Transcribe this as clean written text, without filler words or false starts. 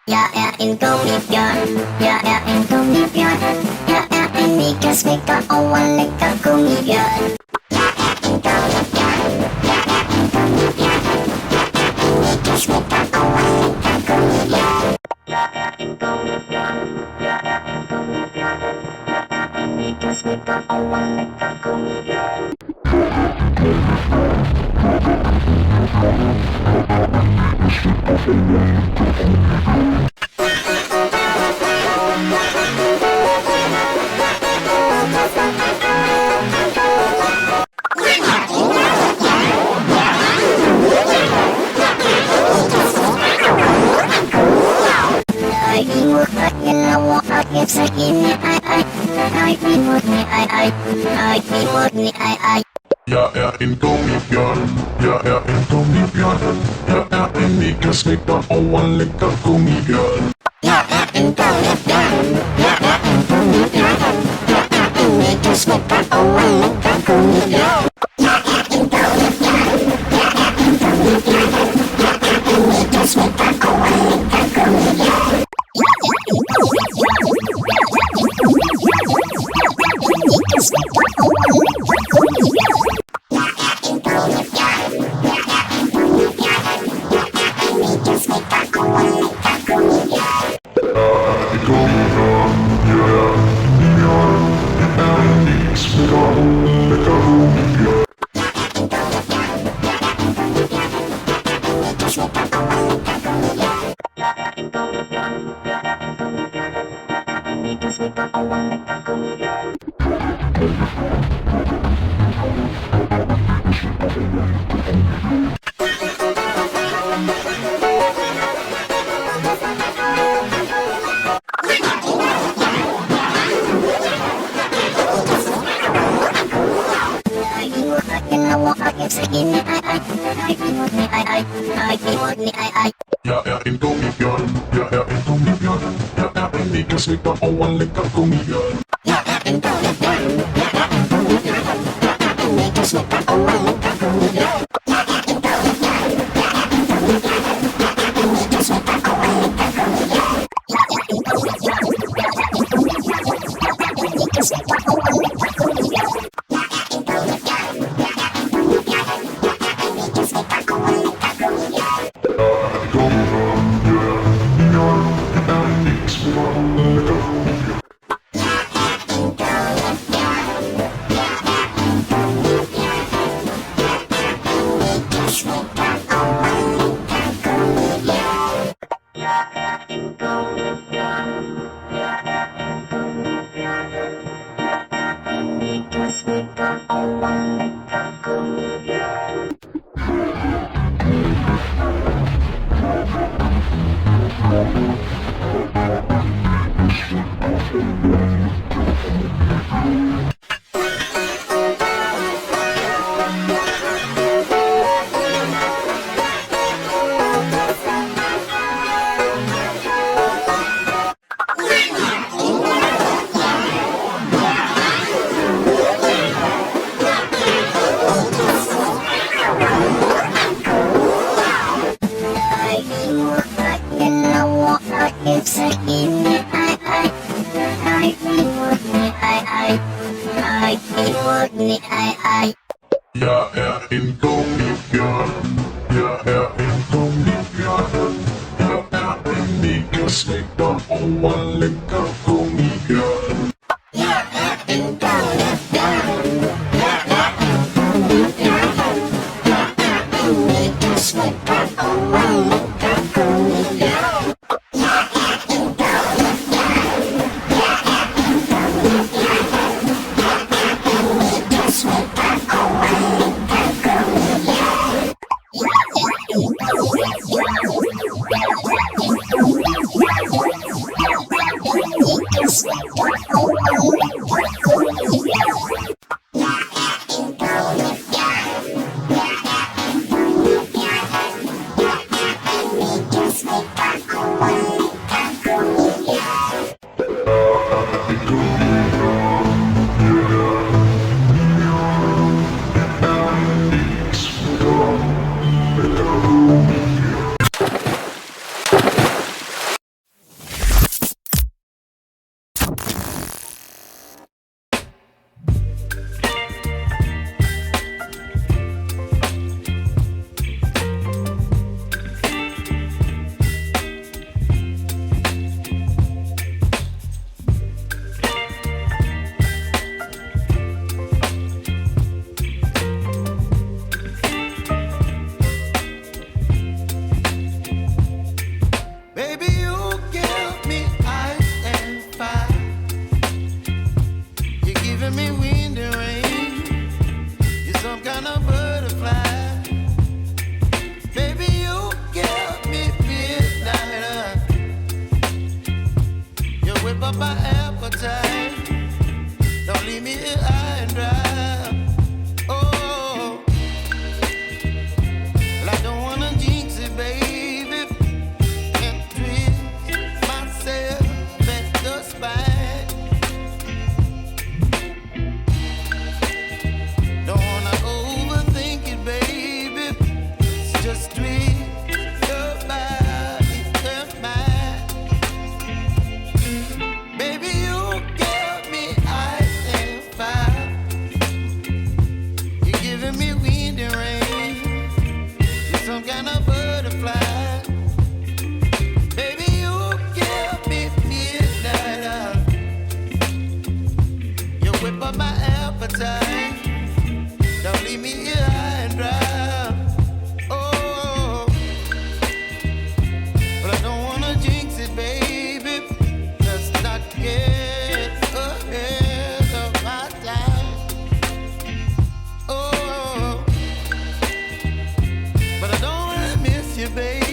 Jeg er en gummibjørn, jeg er en gummibjørn. Jeg er en mega smækker overlækker gummibjørn. Jeg er en gummibjørn, jeg er en gummibjørn. Jeg er en mega smækker overlækker gummibjørn. Jeg er en gummibjørn, jeg er en gummibjørn. Jeg er en mega smækker overlækker gummibjørn. Jeg er en gummibjørn, jeg er en gummibjørn. Jeg er en mega smækker overlækker gummibjørn. Jeg er en gummibjørn, jeg er en gummibjørn. Jeg er en mega smækker overlækker gummibjørn. Jeg er en gummibjørn, jeg er en gummibjørn. Jeg er en mega smækker overlækker gummibjørn. Jeg er en gummibjørn, jeg er en gummibjørn. Jeg er en mega smækker overlækker gummibjørn. Jeg er en gummibjørn, jeg er en gummibjørn. Jeg er en mega smækker overlækker gummibjørn. Jeg er en gummibjørn, jeg er en gummibjørn. Jeg er en mega smækker overlækker gummibjørn. Jeg er en gummibjørn, jeg er en gummibjørn. Jeg er en mega smækker overlækker gummibjørn. Jeg er en gummibjørn, jeg er en gummibjørn. Jeg er en mega smækker overlækker gummibjørn. miss you, baby.